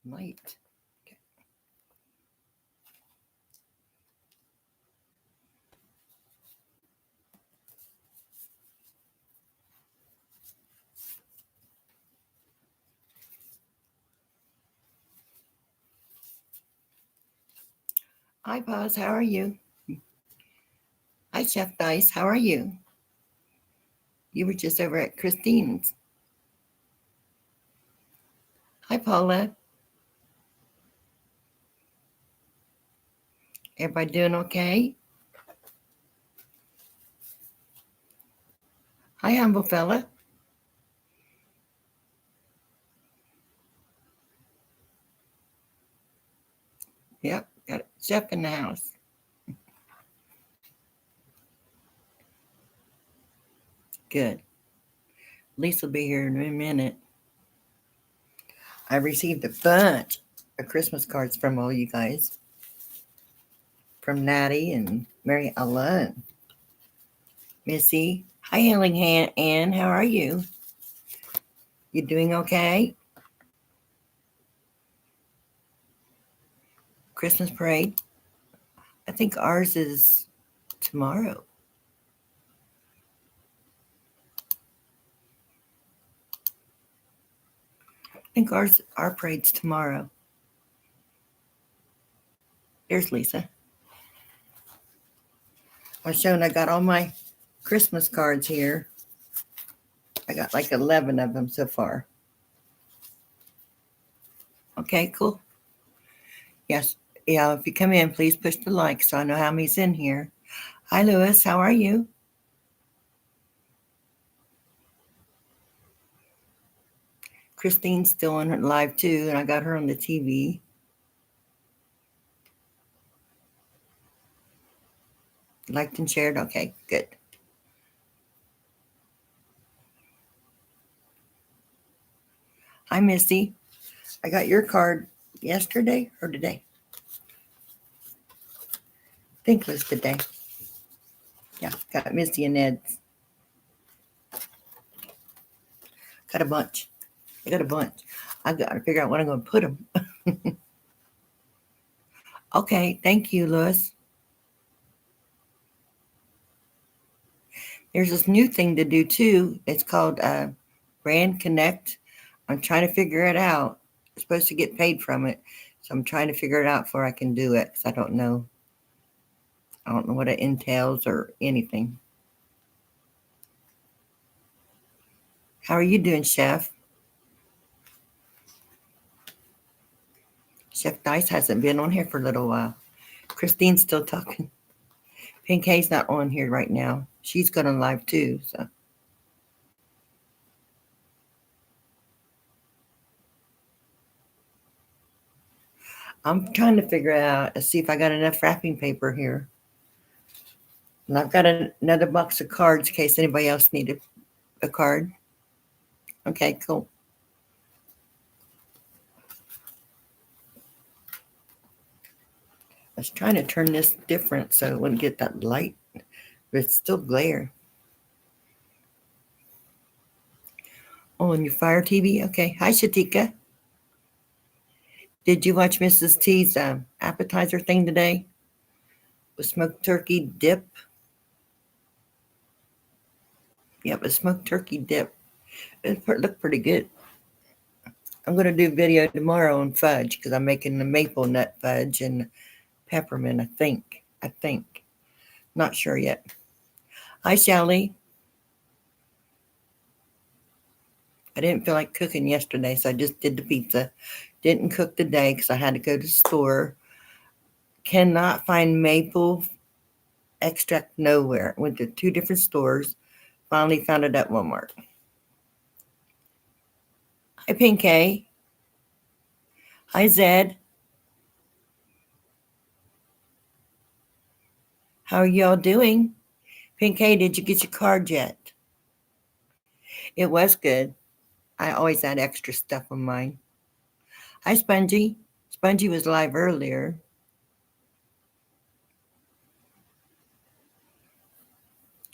Light. Okay. Hi, Paz. How are you? Hi, Chef Dice. How are you? You were just over at Christine's. Hi, Paula. Everybody doing okay? Hi, humble fella. Yep, got Chef in the house. Good. Lisa will be here in a minute. I received a bunch of Christmas cards from all you guys. From Natty and Mary Ella and Missy. Hi, Hailing Ann. How are you? You doing okay? Christmas parade? I think ours is tomorrow. I think our parade's tomorrow. There's Lisa. I was showing I got all my Christmas cards here. I got like 11 of them so far. Okay, cool. Yes. Yeah, if you come in, please push the like so I know how many's in here. Hi, Lewis. How are you? Christine's still on live too, and I got her on the TV. Liked and shared. Okay, good. Hi, Missy. I got your card yesterday or today? I think it was today. Yeah, got Missy and Ed's. Got a bunch. I got a bunch. I got to figure out what I'm going to put them. Okay, thank you, Louis. There's this new thing to do too. It's called Brand Connect. I'm trying to figure it out. I'm supposed to get paid from it, so I'm trying to figure it out before I can do it because I don't know. I don't know what it entails or anything. How are you doing, Chef? Chef Dice hasn't been on here for a little while. Christine's still talking. Pink Hay's not on here right now. She's going on live too. So I'm trying to figure out, see if I got enough wrapping paper here. And I've got another box of cards in case anybody else needed a card. Okay, cool. I was trying to turn this different so it wouldn't get that light, but it's still glare. Oh, and your Fire TV? Okay. Hi, Shatika. Did you watch Mrs. T's appetizer thing today? With smoked turkey dip? Yep, a smoked turkey dip. It looked pretty good. I'm going to do a video tomorrow on fudge because I'm making the maple nut fudge and peppermint, I think. Not sure yet. Hi, Shelly. I didn't feel like cooking yesterday, so I just did the pizza. Didn't cook today because I had to go to the store. Cannot find maple extract nowhere. Went to 2 different stores. Finally found it at Walmart. Hi, Pinkay. Hi, Zed. How are y'all doing? Pinkay, did you get your card yet? It was good. I always add extra stuff on mine. Hi, Spongy. Spongy was live earlier.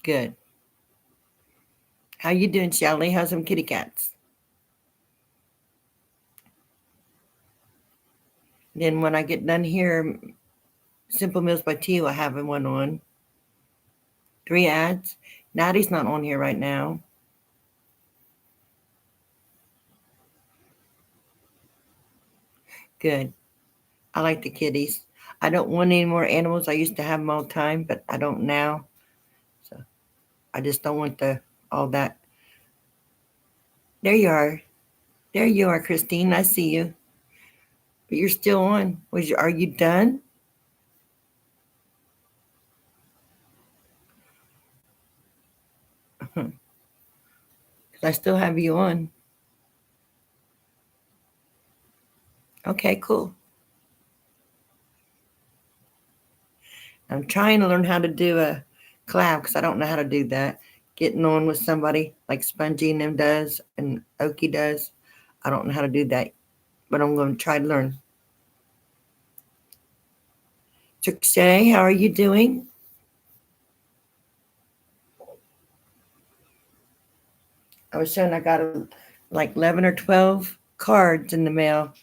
Good. How you doing, Shelly? How's some kitty cats? Then when I get done here, Simple Meals by T will have one on. 3 ads. Natty's not on here right now. Good. I like the kitties. I don't want any more animals. I used to have them all the time, but I don't now. So I just don't want all that. There you are. There you are, Christine. I see you. But you're still on. Are you done? Because I still have you on. Okay, cool. I'm trying to learn how to do a collab because I don't know how to do that. Getting on with somebody like Spongy and them does and Okie does. I don't know how to do that, but I'm going to try to learn. Shay, how are you doing? I was showing I got like 11 or 12 cards in the mail.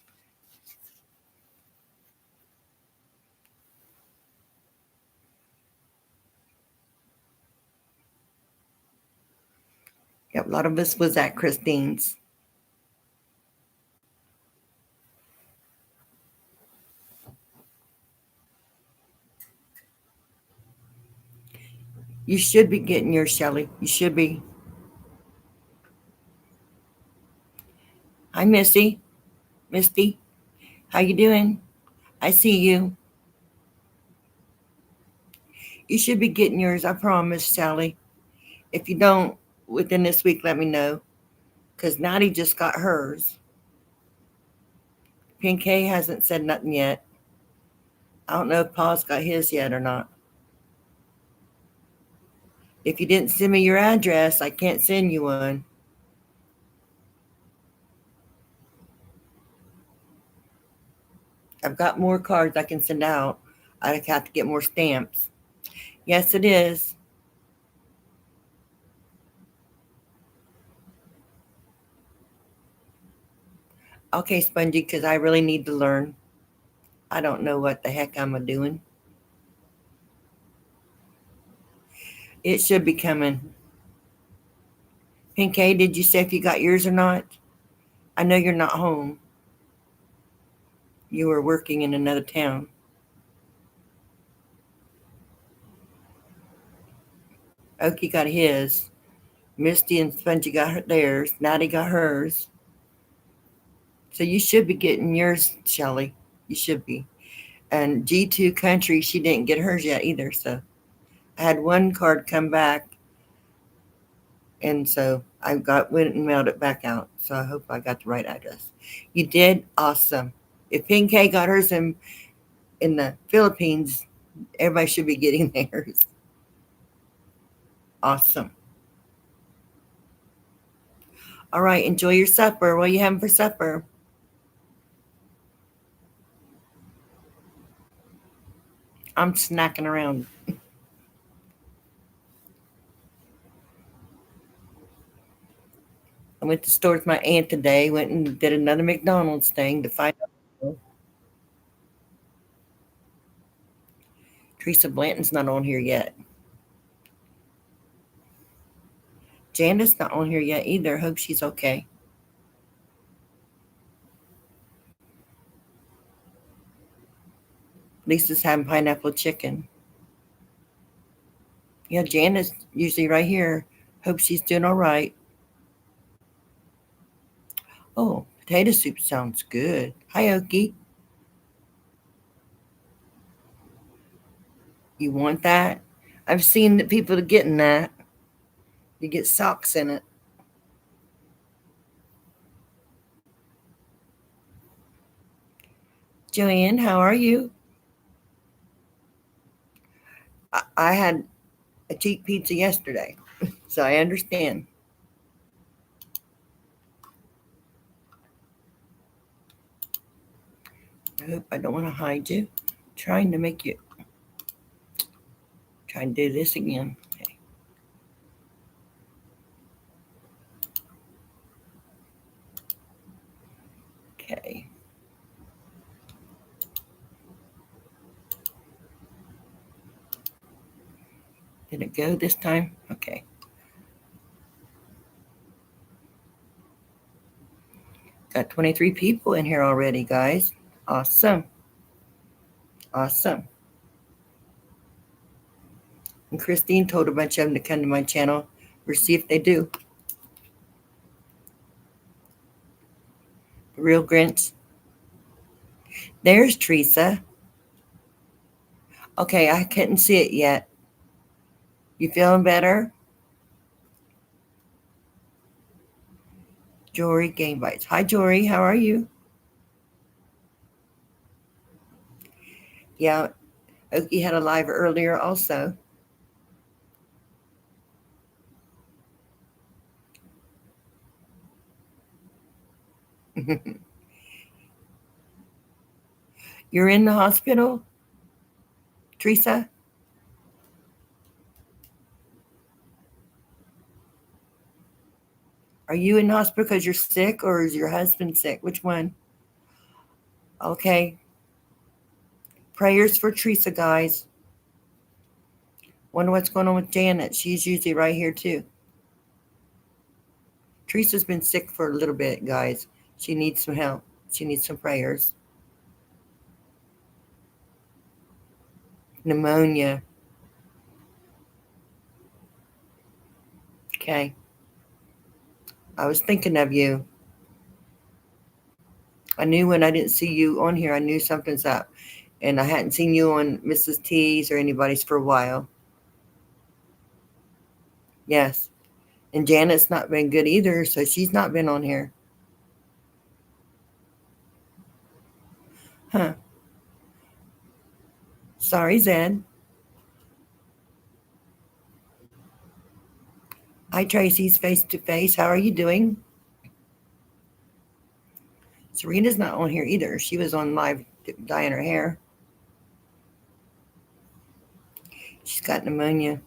Yep, a lot of us was at Christine's. You should be getting yours, Shelly. You should be. Hi, Missy. Misty, how you doing? I see you. You should be getting yours, I promise, Sally. If you don't, within this week, let me know. Because Natty just got hers. Pink K hasn't said nothing yet. I don't know if Paul's got his yet or not. If you didn't send me your address, I can't send you one. I've got more cards I can send out. I have to get more stamps. Yes, it is. Okay, Spongy, because I really need to learn. I don't know what the heck I'm doing. It should be coming. Pink K, did you say if you got yours or not? I know you're not home. You were working in another town. Okie got his. Misty and Spongy got theirs. Natty got hers. So you should be getting yours, Shelly. You should be. And G2 Country, she didn't get hers yet either. So I had one card come back, and so I went and mailed it back out. So I hope I got the right address. You did? Awesome. If Pink K got hers in the Philippines, everybody should be getting theirs. Awesome. All right, enjoy your supper. What are you having for supper? I'm snacking around. I went to the store with my aunt today, went and did another McDonald's thing to find out. Teresa Blanton's not on here yet. Janice not on here yet either. Hope she's okay. Lisa's having pineapple chicken. Yeah, Janice usually right here. Hope she's doing all right. Oh, potato soup sounds good. Hi, Okie. You want that? I've seen that people are getting that. You get socks in it. Joanne, how are you? I had a cheap pizza yesterday, so I understand. I hope I don't want to hide you. Trying to make you. Trying to do this again. Okay. Did it go this time? Okay. Got 23 people in here already, guys. Awesome. Awesome. And Christine told a bunch of them to come to my channel. We'll see if they do. Real Grinch. There's Teresa. Okay, I couldn't see it yet. You feeling better? Jory Game Bites. Hi, Jory. How are you? Yeah, Okie had a live earlier also. You're in the hospital, Teresa? Are you in the hospital because you're sick or is your husband sick? Which one? Okay. Prayers for Teresa, guys. Wonder what's going on with Janet. She's usually right here too. Teresa's been sick for a little bit, guys. She needs some help. She needs some prayers. Pneumonia. Okay. I was thinking of you. I knew when I didn't see you on here, I knew something's up. And I hadn't seen you on Mrs. T's or anybody's for a while. Yes. And Janet's not been good either, so she's not been on here. Huh. Sorry, Zed. Hi, Tracy's face to face. How are you doing? Serena's not on here either. She was on live dyeing her hair. She's got pneumonia.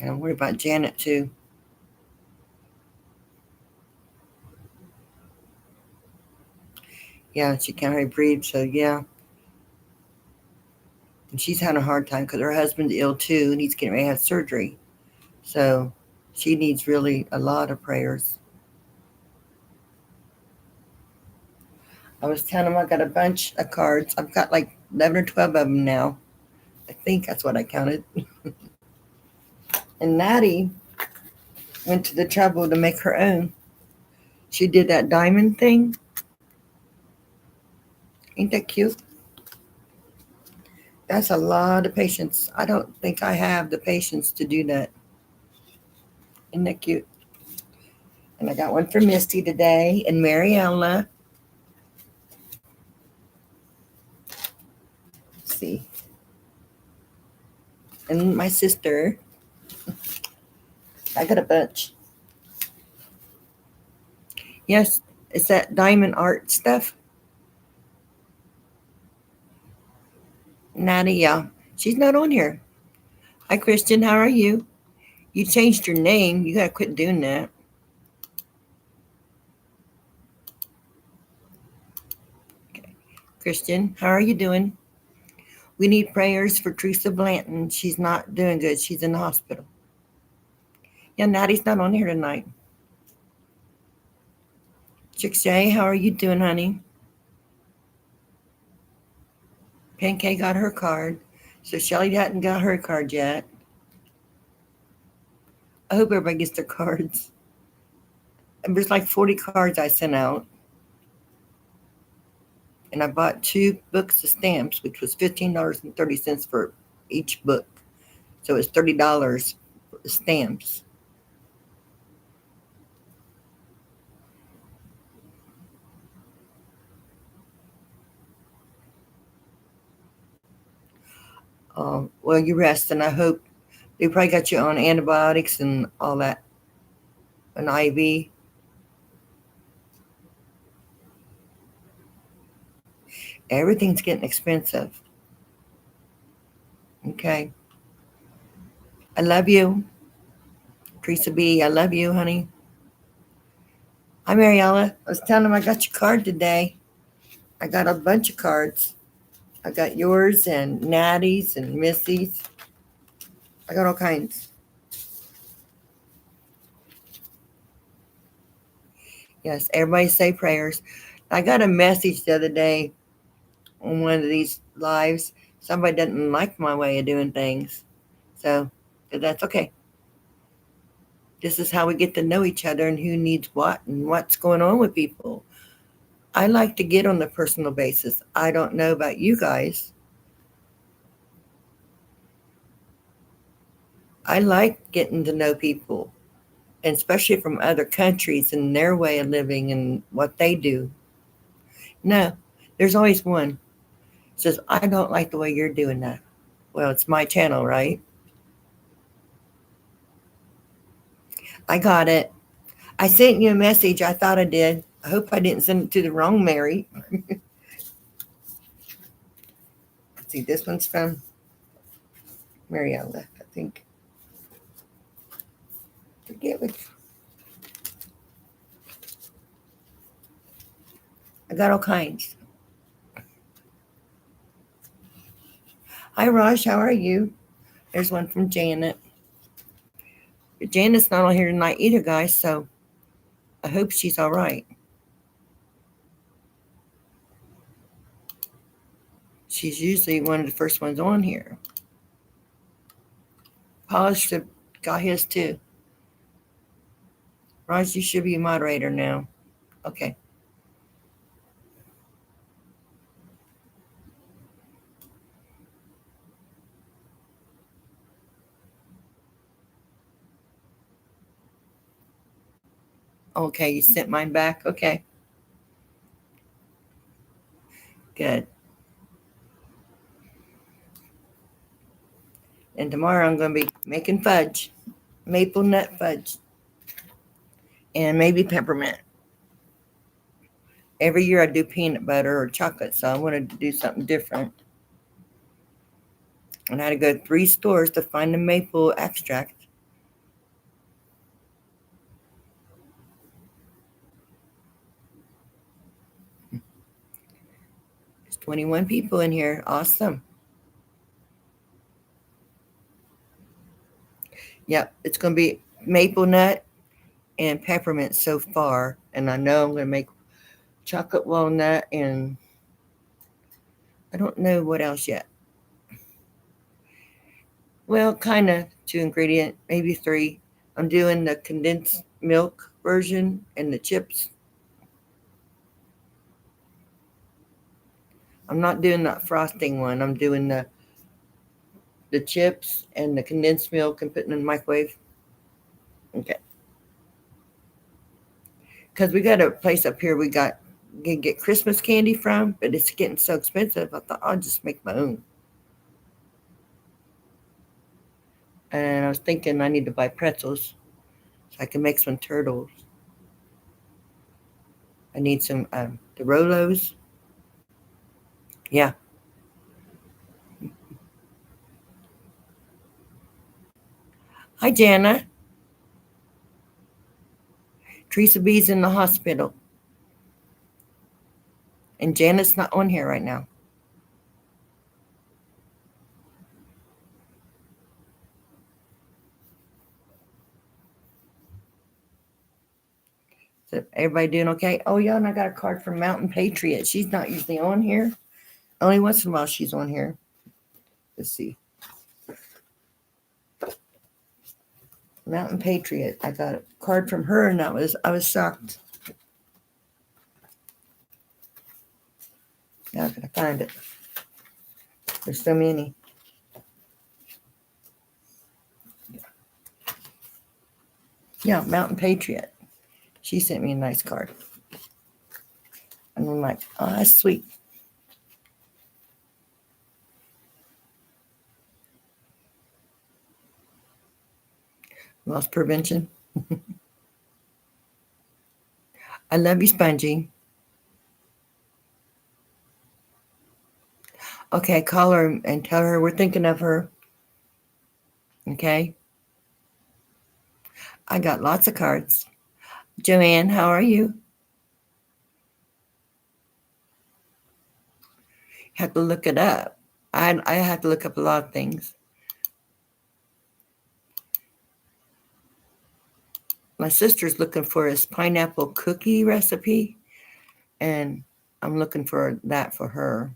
And I'm worried about Janet too. Yeah, she can't hardly breathe, so yeah. And she's having a hard time because her husband's ill too, and he's getting ready to have surgery. So she needs really a lot of prayers. I was telling him I got a bunch of cards. I've got like 11 or 12 of them now. I think that's what I counted. And Natty went to the trouble to make her own. She did that diamond thing. Ain't that cute? That's a lot of patience. I don't think I have the patience to do that. Isn't that cute? And I got one for Misty today and Mariella. Let's see. And my sister. I got a bunch. Yes, it's that diamond art stuff. Natty, yeah. She's not on here. Hi, Christian. How are you? You changed your name. You got to quit doing that. Okay. Christian, how are you doing? We need prayers for Teresa Blanton. She's not doing good. She's in the hospital. Yeah, Natty's not on here tonight. Chick Shay, how are you doing, honey? Pancake got her card. So Shelly hadn't got her card yet. I hope everybody gets their cards. And there's like 40 cards I sent out. And I bought 2 books of stamps, which was $15.30 for each book. So it's $30 for the stamps. Well, you rest, and I hope they probably got you on antibiotics and all that, an IV. Everything's getting expensive. Okay. I love you. Teresa B, I love you, honey. Hi, Mariella. I was telling him I got your card today. I got a bunch of cards. I got yours and Natty's and Missy's. I got all kinds. Yes, everybody say prayers. I got a message the other day on one of these lives. Somebody doesn't like my way of doing things. So that's okay. This is how we get to know each other and who needs what and what's going on with people. I like to get on the personal basis. I don't know about you guys. I like getting to know people, and especially from other countries and their way of living and what they do. No, there's always one says, I don't like the way you're doing that. Well, it's my channel, right? I got it. I sent you a message. I thought I did. I hope I didn't send it to the wrong Mary. See, this one's from Mariella, I think. Forget which. I got all kinds. Hi, Raj. How are you? There's one from Janet. Janet's not on here tonight either, guys, so I hope she's all right. She's usually one of the first ones on here. Polish got his too. Raj, you should be a moderator now. Okay. Okay, you sent mine back? Okay. Good. And tomorrow I'm going to be making fudge, maple nut fudge, and maybe peppermint. Every year I do peanut butter or chocolate, so I wanted to do something different. And I had to go to 3 stores to find the maple extract. There's 21 people in here. Awesome. Yep, it's going to be maple nut and peppermint so far. And I know I'm going to make chocolate walnut and I don't know what else yet. Well, kind of 2 ingredient, maybe 3. I'm doing the condensed milk version and the chips. I'm not doing that frosting one. I'm doing the chips and the condensed milk and putting in the microwave. Okay. Because we got a place up here we got can get Christmas candy from, but it's getting so expensive. I thought I'll just make my own. And I was thinking I need to buy pretzels so I can make some turtles. I need some the Rolos. Yeah. Hi, Jana. Teresa B's in the hospital. And Janet's not on here right now. So everybody doing okay? Oh, yeah, and I got a card from Mountain Patriot. She's not usually on here. Only once in a while she's on here. Let's see. Mountain Patriot. I got a card from her and I was shocked. Now can I find it? There's so many. Yeah, Mountain Patriot. She sent me a nice card. And I'm like, oh, that's sweet. Loss prevention. I love you, Spongy. Okay, call her and tell her we're thinking of her. Okay. I got lots of cards. Joanne, how are you? Have to look it up. I have to look up a lot of things. My sister's looking for his pineapple cookie recipe, and I'm looking for that for her.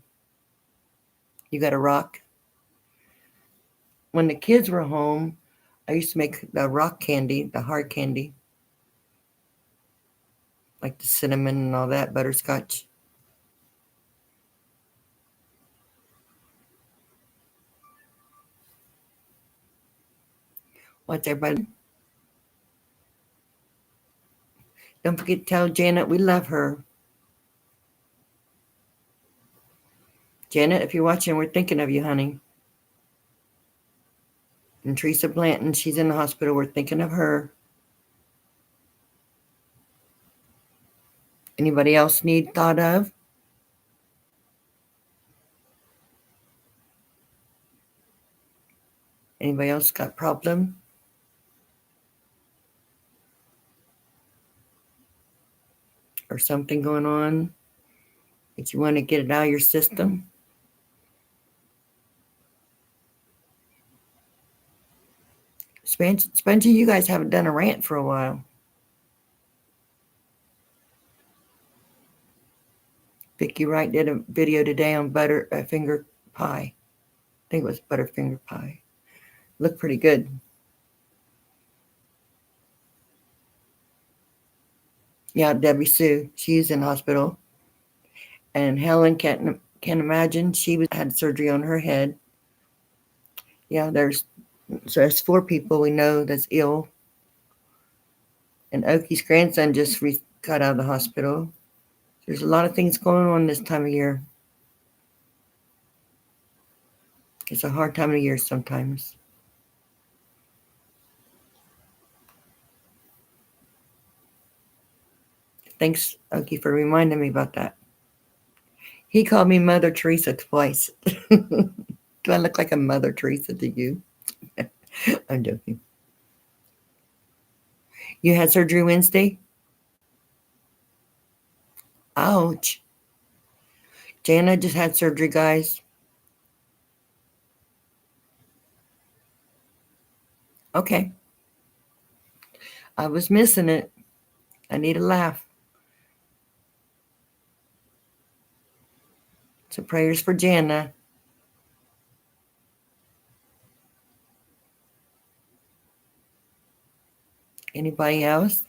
You got a rock? When the kids were home, I used to make the rock candy, the hard candy, like the cinnamon and all that, butterscotch. What's everybody? Don't forget to tell Janet we love her. Janet, if you're watching, we're thinking of you, honey. And Teresa Blanton, she's in the hospital. We're thinking of her. Anybody else need thought of? Anybody else got problem? Or something going on that you want to get it out of your system? Spongy, you guys haven't done a rant for a while. Vicky Wright did a video today on finger pie. I think it was butterfinger pie. Looked pretty good. Yeah, Debbie Sue, she's in hospital. And Helen can't imagine, she had surgery on her head. Yeah, there's 4 people we know that's ill. And Oki's grandson just got out of the hospital. There's a lot of things going on this time of year. It's a hard time of year sometimes. Thanks, Oki, for reminding me about that. He called me Mother Teresa twice. Do I look like a Mother Teresa to you? I'm joking. You had surgery Wednesday? Ouch. Jana just had surgery, guys. Okay. I was missing it. I need a laugh. So prayers for Jana. Anybody else?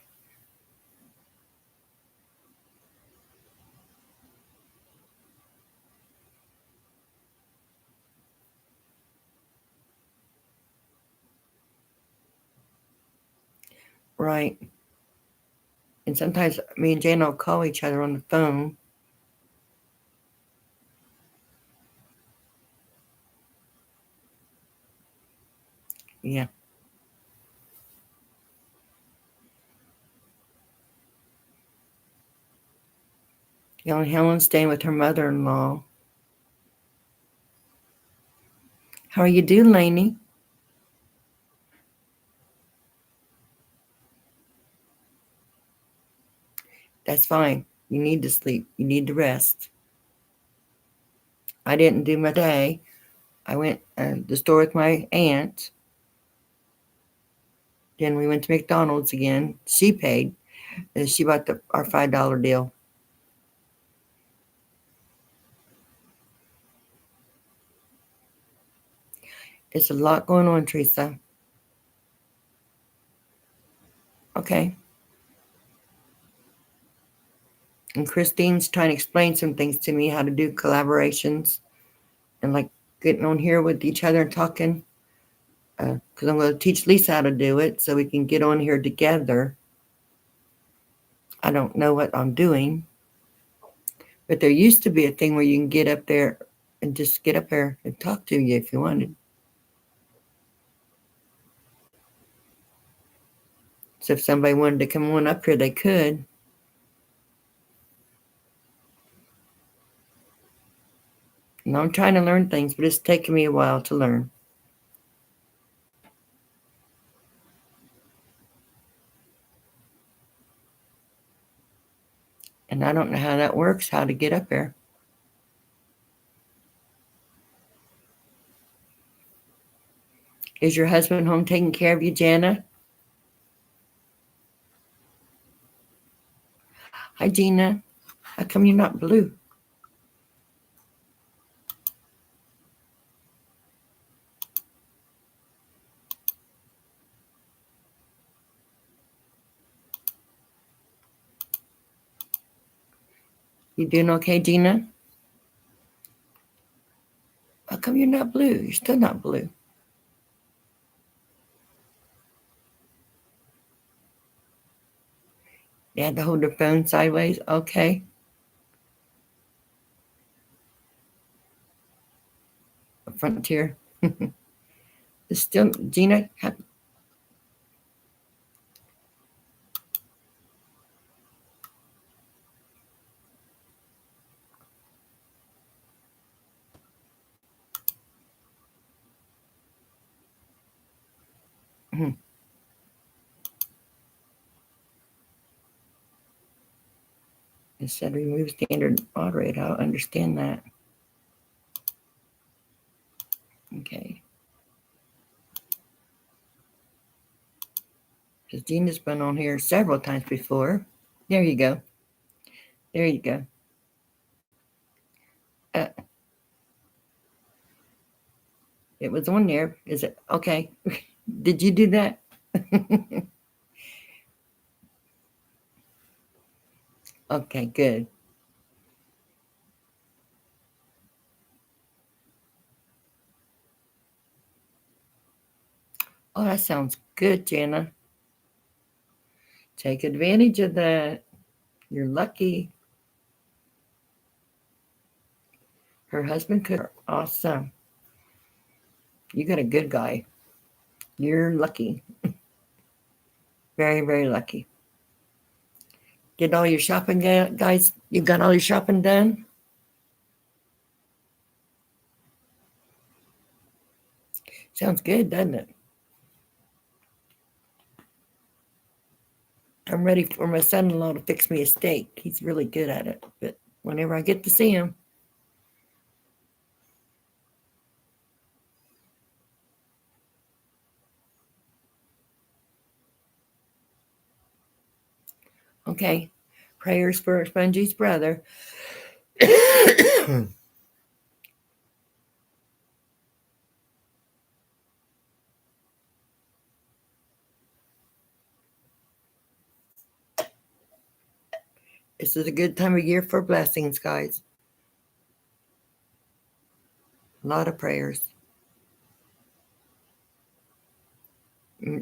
Right. And sometimes me and Jana will call each other on the phone. Yeah. Helen's staying with her mother-in-law. How are you doing, Lainey? That's fine. You need to sleep. You need to rest. I didn't do my day. I went to the store with my aunt. Then we went to McDonald's again. She paid. And she bought our $5 deal. It's a lot going on, Teresa. Okay. And Christine's trying to explain some things to me, how to do collaborations and like getting on here with each other and talking. Because I'm going to teach Lisa how to do it so we can get on here together. I don't know what I'm doing. But there used to be a thing where you can get up there and just get up there and talk to you if you wanted. So if somebody wanted to come on up here, they could. And I'm trying to learn things, but it's taking me a while to learn. And I don't know how that works, how to get up there. Is your husband home taking care of you, Jana? Hi, Gina. How come you're not blue? You doing okay, Gina? How come you're not blue? You're still not blue. They had to hold their phone sideways. Okay. Frontier. It's still, Gina. It said remove standard moderator. I don't understand that. Okay. Because Gina's been on here several times before. There you go. There you go. Uh, it was on there. Is it? Okay. Did you do that? Okay, good. Oh, that sounds good, Jana. Take advantage of that. You're lucky. Her husband could. Awesome. You got a good guy. You're lucky. Very, very lucky. Did all your shopping, guys? You got all your shopping done? Sounds good, doesn't it? I'm ready for my son-in-law to fix me a steak. He's really good at it. But whenever I get to see him, okay. Prayers for Spongy's brother. This is a good time of year for blessings, guys. A lot of prayers.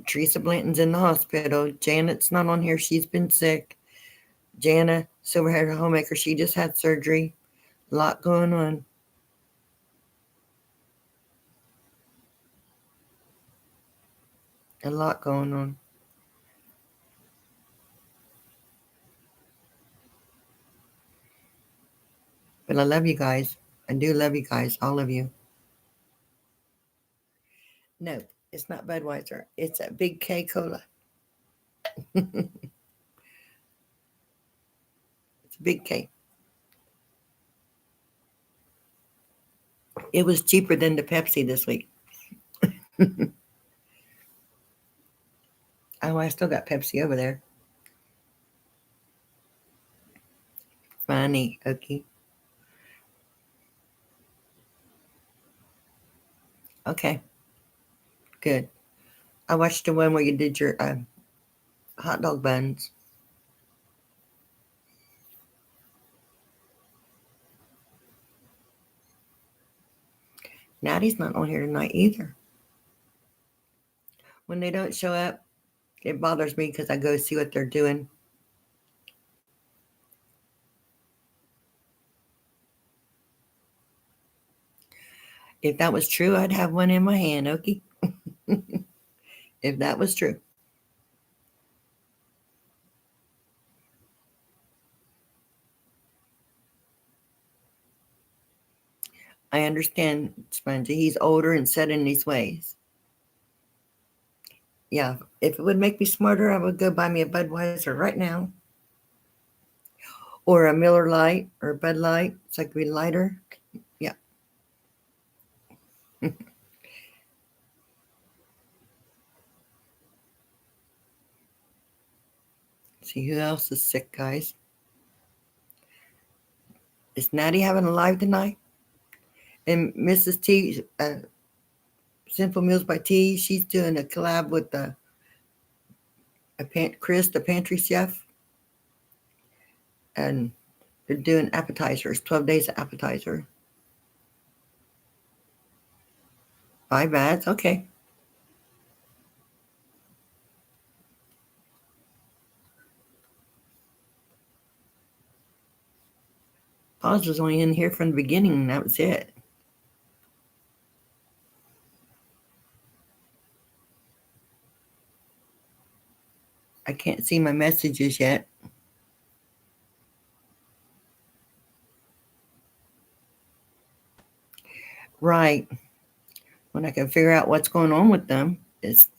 Teresa Blanton's in the hospital. Janet's not on here. She's been sick. Jana, Silverhead Homemaker, she just had surgery. A lot going on. A lot going on. But I love you guys. I do love you guys, all of you. No, it's not Budweiser. It's a Big K Cola. It's a Big K. It was cheaper than the Pepsi this week. Oh, I still got Pepsi over there. Funny, okay. Okay, good. I watched the one where you did your hot dog buns. Natty's not on here tonight either. When they don't show up, it bothers me because I go see what they're doing. If that was true, I'd have one in my hand, okay? If that was true. I understand, Spongy. He's older and set in his ways. Yeah, if it would make me smarter, I would go buy me a Budweiser right now. Or a Miller Lite or a Bud Light. It's like be lighter. Yeah. See who else is sick, guys. Is Natty having a live tonight? And Mrs. T, Simple Meals by T, she's doing a collab with Chris, the pantry chef, and they're doing appetizers, 12 days of appetizer. 5 ads, okay. Pause was only in here from the beginning, and that was it. I can't see my messages yet. Right. When I can figure out what's going on with them,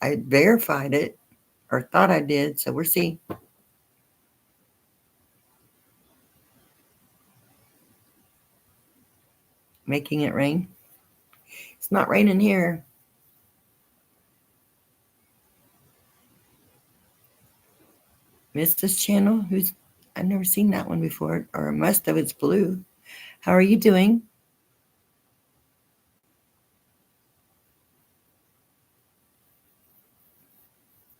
I verified it, or thought I did, so we'll see. Making it rain. It's not raining here. Mrs. Channel, I've never seen that one before, or must have. It's blue. How are you doing?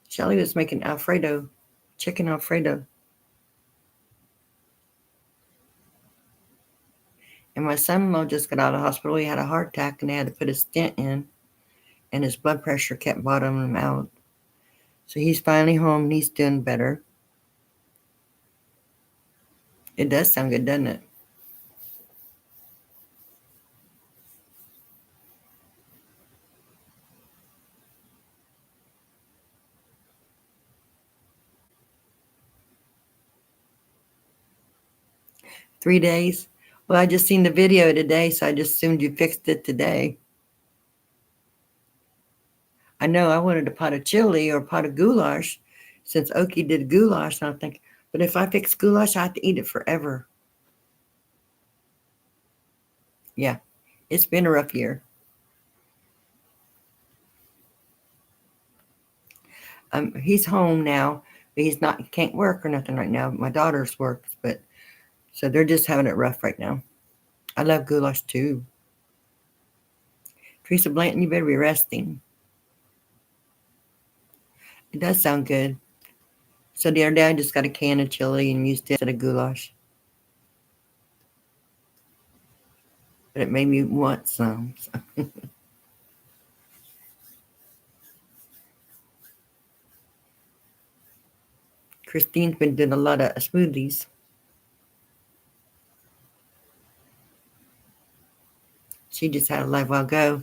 Shelly was making Alfredo, chicken Alfredo. And my son-in-law just got out of the hospital. He had a heart attack and they had to put a stent in, and his blood pressure kept bottoming him out. So he's finally home and he's doing better. It does sound good, doesn't it? Three days. Well, I just seen the video today, so I just assumed you fixed it today. I know I wanted a pot of chili or a pot of goulash since Oki did goulash. And I think, but if I fix goulash, I have to eat it forever. Yeah, it's been a rough year. He's home now, but he can't work or nothing right now. My daughter's works, but so they're just having it rough right now. I love goulash too. Teresa Blanton, you better be resting. It does sound good. So the other day I just got a can of chili and used it instead of goulash. But it made me want some. So. Christine's been doing a lot of smoothies. She just had a live while ago.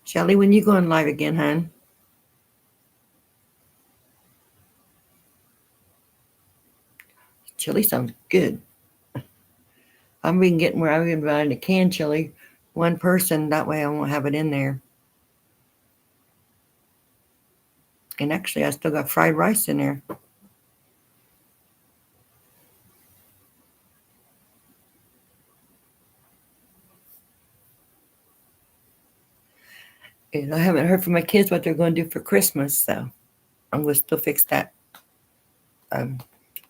Shelly, when you going live again, hon? Chili sounds good. I've been getting where I've been buying a canned chili, one person. That way I won't have it in there. And actually, I still got fried rice in there. And I haven't heard from my kids what they're going to do for Christmas, so I'm going to still fix that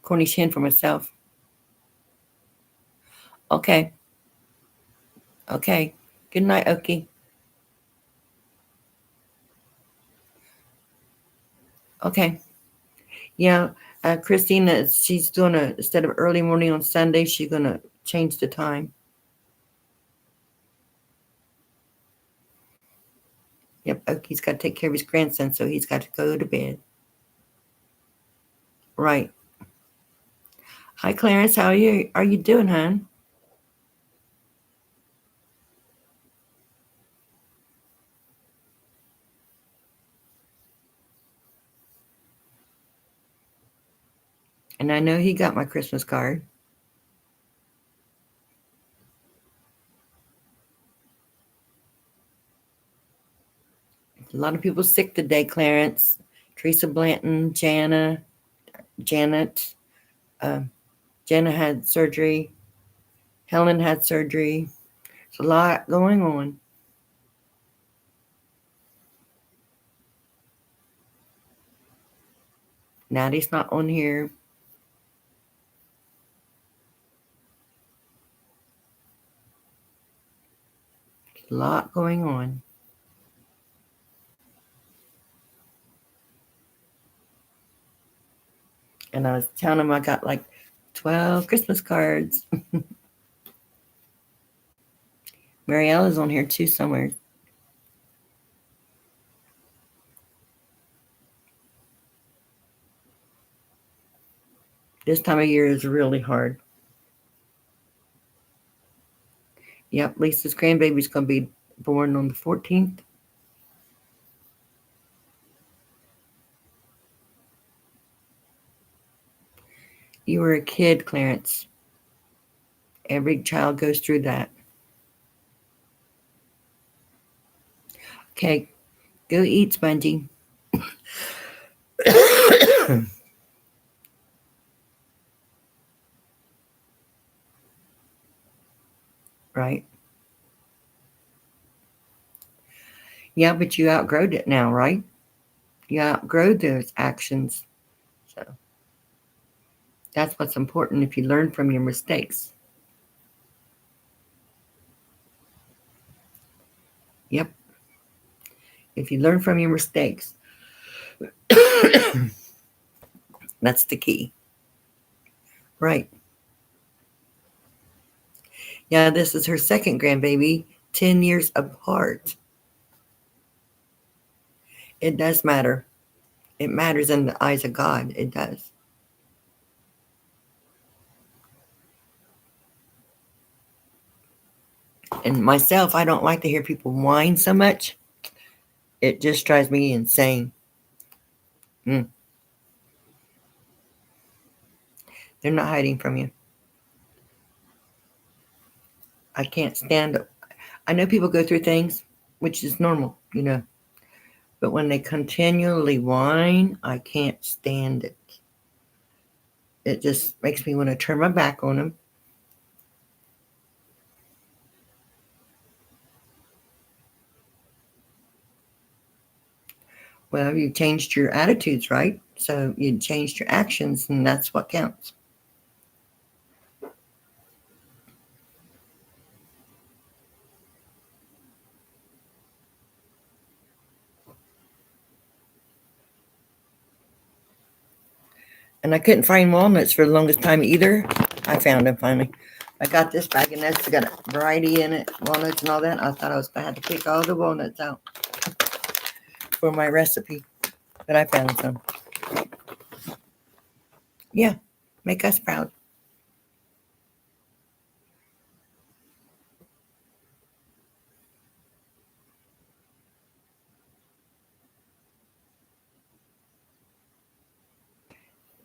Cornish hen for myself. Okay. Okay. Good night, Oki. Okay. Yeah. Christina, she's doing instead of early morning on Sunday, she's going to change the time. Yep. Oki's got to take care of his grandson, so he's got to go to bed. Right. Hi, Clarence. How are you doing, hon? And I know he got my Christmas card. A lot of people sick today, Clarence. Teresa Blanton, Jana, Janet. Um, Jenna had surgery. Helen had surgery. There's a lot going on. Natty's not on here. There's a lot going on. And I was telling him I got like 12 Christmas cards. Mariella's on here too somewhere. This time of year is really hard. Yep, Lisa's grandbaby's going to be born on the 14th. You were a kid, Clarence. Every child goes through that. Okay, go eat, Spongy. Right? Yeah, but you outgrowed it now, right? You outgrow those actions. So that's what's important if you learn from your mistakes. Yep. If you learn from your mistakes, that's the key. Right. Yeah, this is her second grandbaby, 10 years apart. It does matter. It matters in the eyes of God. It does. And myself, I don't like to hear people whine so much. It just drives me insane. Mm. They're not hiding from you. I can't stand it. I know people go through things, which is normal, you know. But when they continually whine, I can't stand it. It just makes me want to turn my back on them. Well, you changed your attitudes, right? So you changed your actions, and that's what counts. And I couldn't find walnuts for the longest time either. I found them finally. I got this bag, and that's got a variety in it, walnuts and all that. I thought I was going to have to pick all the walnuts out for my recipe, but I found some. Yeah, make us proud.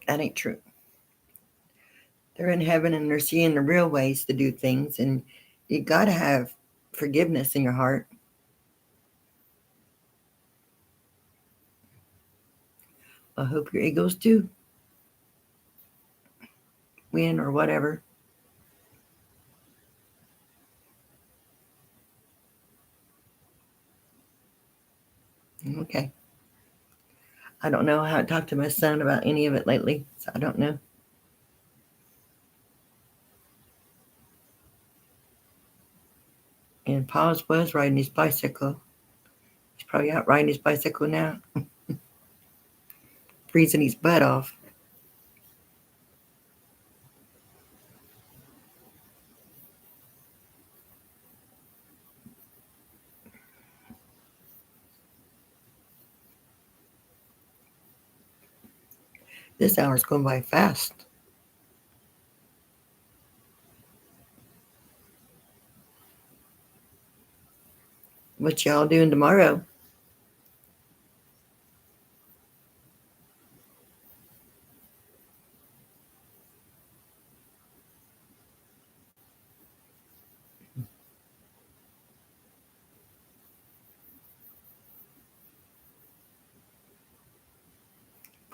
That ain't true. They're in heaven and they're seeing the real ways to do things, and you got to have forgiveness in your heart. I hope your Eagles do win or whatever. Okay. I don't know how to talk to my son about any of it lately, so I don't know. And Paws was riding his bicycle. He's probably out riding his bicycle now, freezing his butt off. This hour's going by fast. What y'all doing tomorrow?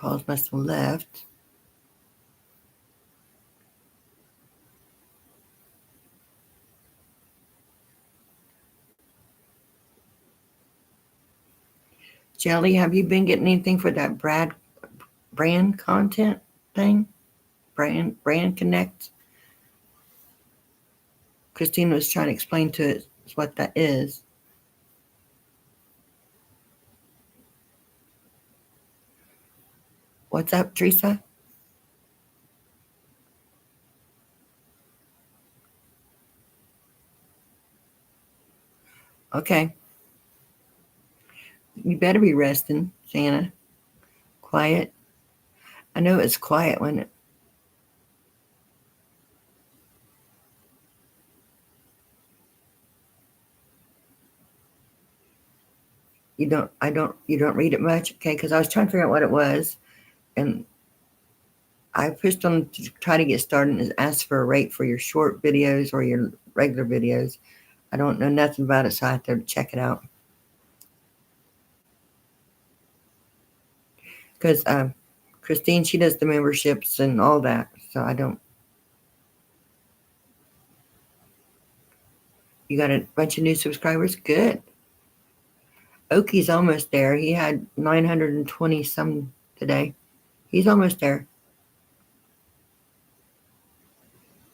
Paws must have left. Jelly, have you been getting anything for that brand content thing? Brand Connect? Christina was trying to explain to us what that is. What's up, Teresa? Okay. You better be resting, Santa. Quiet. I know it's quiet when you don't read it much, okay? Because I was trying to figure out what it was, and I pushed on to try to get started and ask for a rate for your short videos or your regular videos. I don't know nothing about it, so I have to check it out. Because Christine, she does the memberships and all that, so I don't. You got a bunch of new subscribers? Good. Oki's almost there. He had 920 some today. He's almost there.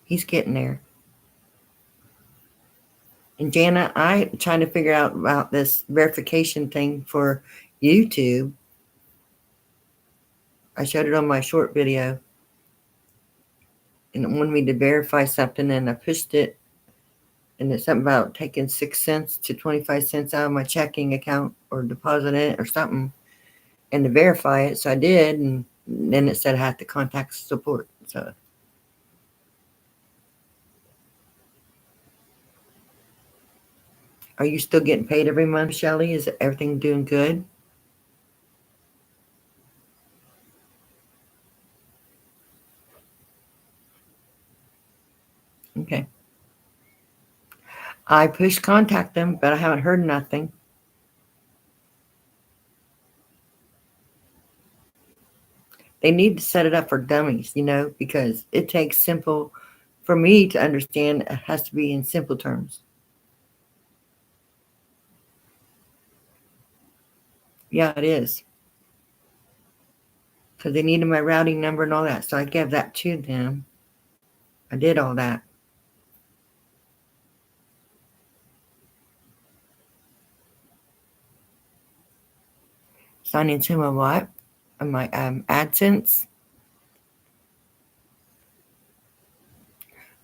He's getting there. And Jana, I trying to figure out about this verification thing for YouTube. I showed it on my short video, and it wanted me to verify something, and I pushed it, and it's something about taking 6 cents to 25 cents out of my checking account or deposit it or something, and to verify it. So I did, and then it said I had to contact support. So, are you still getting paid every month, Shelly? Is everything doing good? Okay. I pushed contact them, but I haven't heard nothing. They need to set it up for dummies, because it takes simple, for me to understand, it has to be in simple terms. Yeah, it is. Because they needed my routing number and all that. So I gave that to them. I did all that. Sign into my what? My AdSense.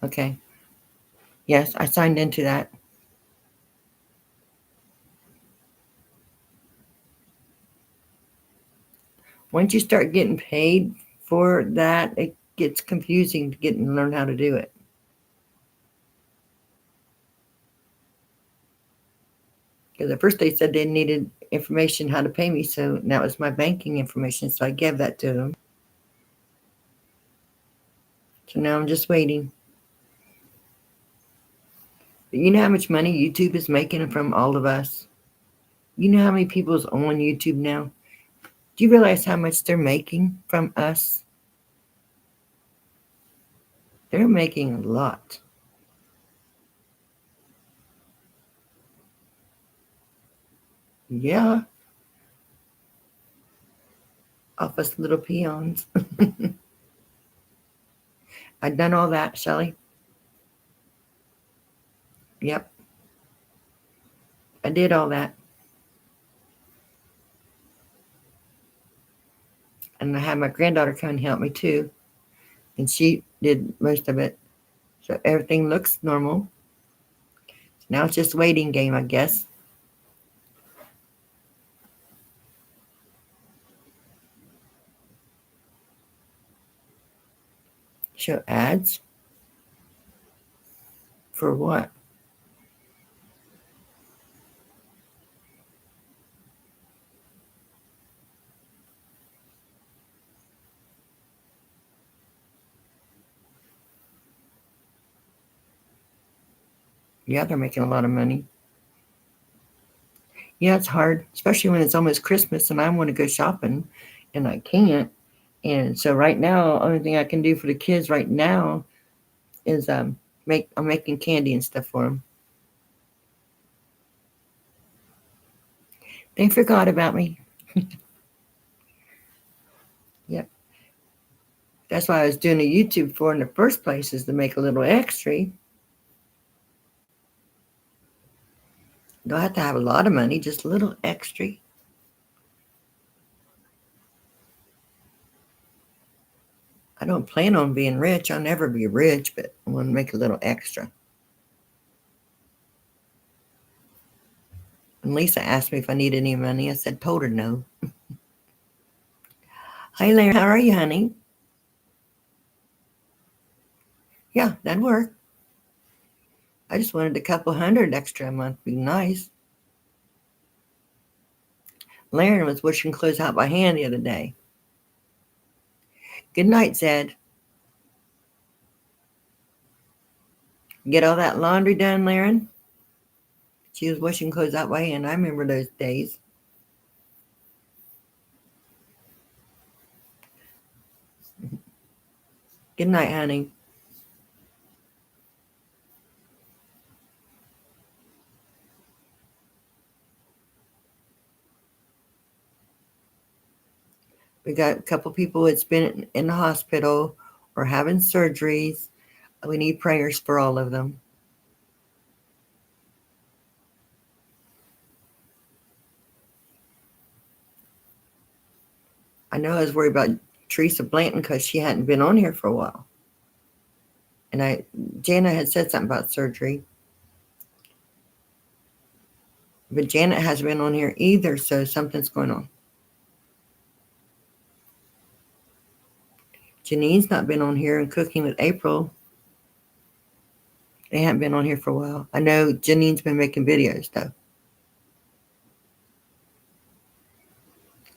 Okay. Yes, I signed into that. Once you start getting paid for that, it gets confusing to get and learn how to do it. Because at first they said they needed information how to pay me, so now it's my banking information, so I gave that to them. So now I'm just waiting. But you know how much money YouTube is making from all of us? You know how many people is on YouTube now? Do you realize how much they're making from us? They're making a lot. Yeah. Off us little peons. I've done all that, Shelly. Yep. I did all that. And I had my granddaughter come and help me too. And she did most of it. So everything looks normal. Now it's just waiting game, I guess. Show ads. For what? Yeah, they're making a lot of money. Yeah, it's hard, especially when it's almost Christmas and I want to go shopping and I can't. And so right now, only thing I can do for the kids right now is I'm making candy and stuff for them. They forgot about me. Yep. That's why I was doing a YouTube for in the first place, is to make a little extra. Don't have to have a lot of money, just a little extra. I don't plan on being rich. I'll never be rich, but I want to make a little extra. And Lisa asked me if I need any money. I told her no. Hi, Larry. How are you, honey? Yeah, that'd work. I just wanted a couple hundred extra a month. Be nice. Laren was washing clothes out by hand the other day. Good night, Zed. Get all that laundry done, Laren? She was washing clothes out by hand. I remember those days. Good night, honey. We got a couple people that's been in the hospital or having surgeries. We need prayers for all of them. I know I was worried about Teresa Blanton because she hadn't been on here for a while. And Jana had said something about surgery. But Janet hasn't been on here either, so something's going on. Janine's not been on here, and Cooking with April, they haven't been on here for a while. I know Janine's been making videos, though.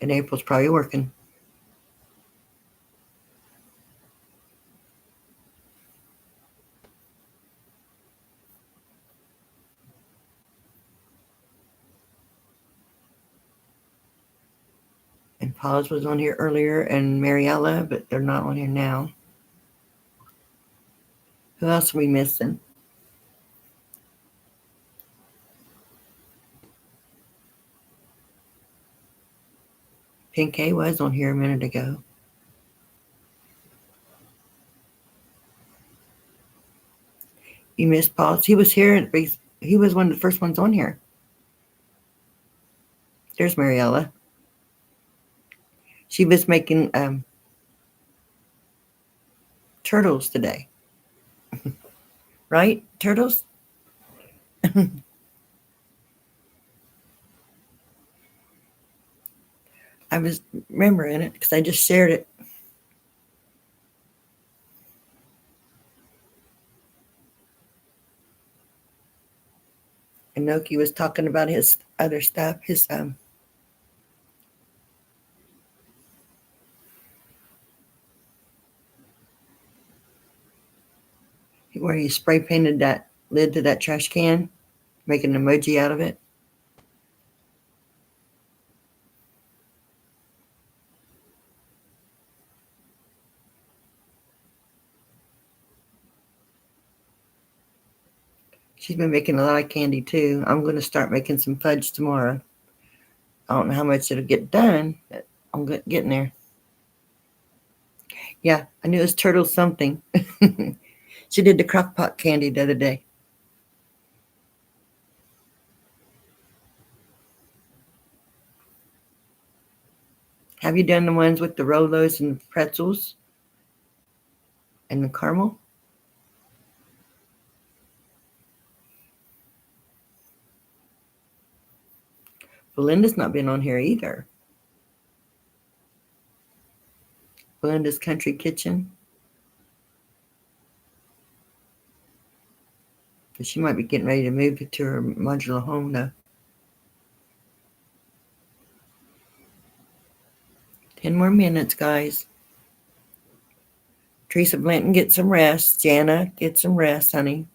And April's probably working. And Paws was on here earlier, and Mariella, but they're not on here now. Who else are we missing? Pink A was on here a minute ago. You missed Paws. He was here. He was one of the first ones on here. There's Mariella. She was making turtles today. Right? Turtles? I was remembering it because I just shared it. And Noki was talking about his other stuff, his where he spray painted that lid to that trash can, making an emoji out of it. She's been making a lot of candy too. I'm going to start making some fudge tomorrow. I don't know how much it'll get done, but I'm getting there. Yeah, I knew it was turtle something. She did the crock pot candy the other day. Have you done the ones with the Rolos and the pretzels and the caramel? Belinda's not been on here either. Belinda's Country Kitchen. But she might be getting ready to move to her modular home though. 10 more minutes, guys. Teresa Blanton, get some rest. Jana, get some rest, honey.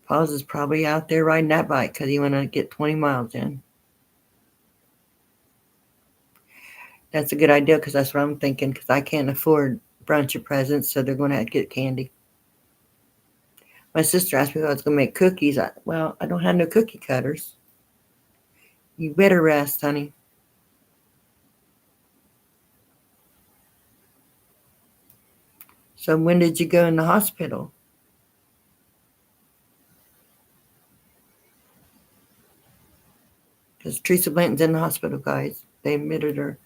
Paws is probably out there riding that bike because he want to get 20 miles in. That's a good idea because that's what I'm thinking, because I can't afford bunch of presents, so they're going to have to get candy. My sister asked me if I was going to make cookies. Well, I don't have no cookie cutters. You better rest, honey. So when did you go in the hospital? Because Teresa Blanton's in the hospital, guys. They admitted her.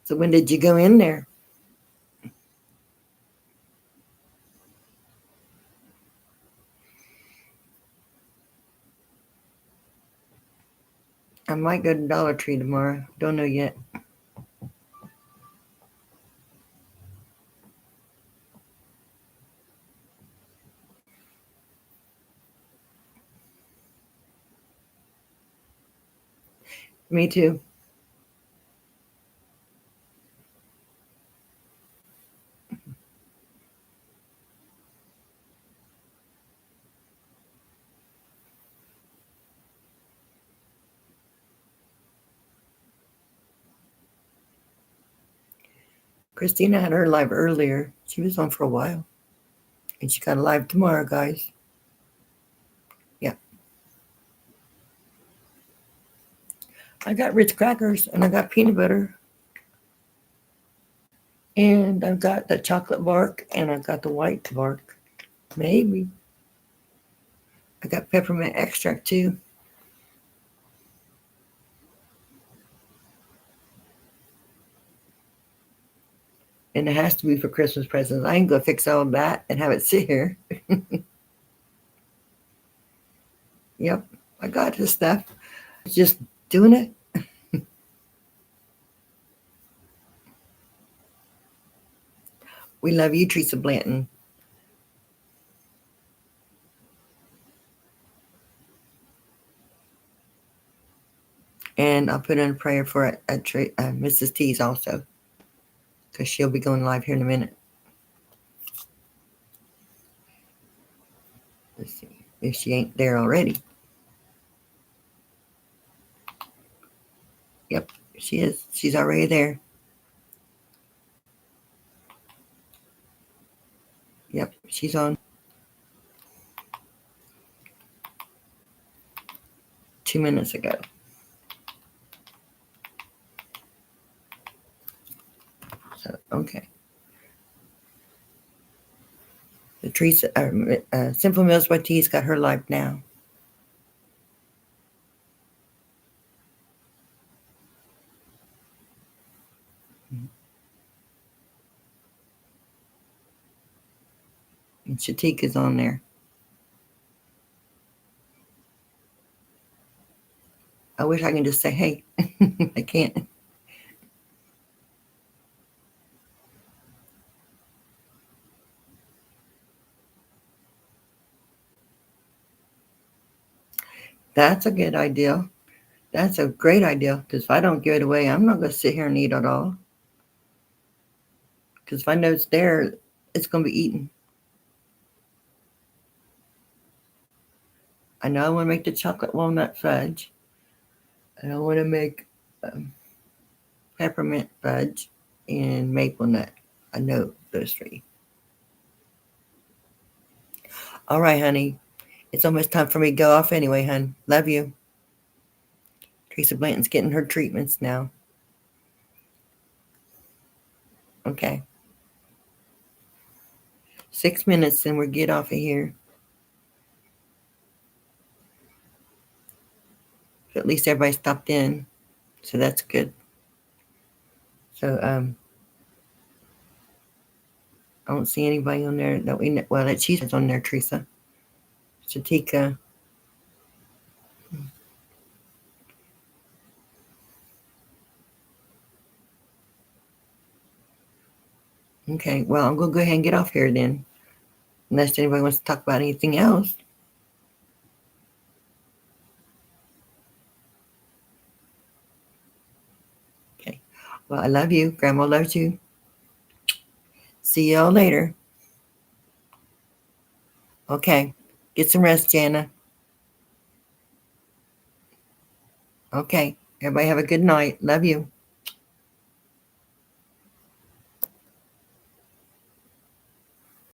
So when did you go in there? I might go to Dollar Tree tomorrow. Don't know yet. Me too. Christina had her live earlier. She was on for a while. And she got a live tomorrow, guys. Yeah. I got Ritz crackers and I got peanut butter. And I've got the chocolate bark and I've got the white bark. Maybe. I got peppermint extract too. And it has to be for Christmas presents. I ain't gonna fix all that and have it sit here. Yep, I got this stuff. Just doing it. We love you, Teresa Blanton. And I'll put in a prayer for Mrs. T's also, because she'll be going live here in a minute. Let's see if she ain't there already. Yep, she is. She's already there. Yep, she's on. 2 minutes ago. So, okay. The Teresa, Simple Meals by T's got her live now. And Shatika's on there. I wish I can just say, hey. I can't. That's a good idea. That's a great idea. Because if I don't give it away, I'm not going to sit here and eat it all. Because if I know it's there, it's going to be eaten. I know I want to make the chocolate walnut fudge. And I want to make peppermint fudge and maple nut. I know those three. All right, honey. It's almost time for me to go off anyway, hon. Love you. Teresa Blanton's getting her treatments now. Okay. 6 minutes and we'll get off of here. At least everybody stopped in. So that's good. So I don't see anybody on there that we know. Well, that she's on there, Teresa. Shatika. Okay, well, I'm going to go ahead and get off here then. Unless anybody wants to talk about anything else. Okay. Well, I love you. Grandma loves you. See y'all later. Okay. Get some rest, Jana. Okay. Everybody have a good night. Love you.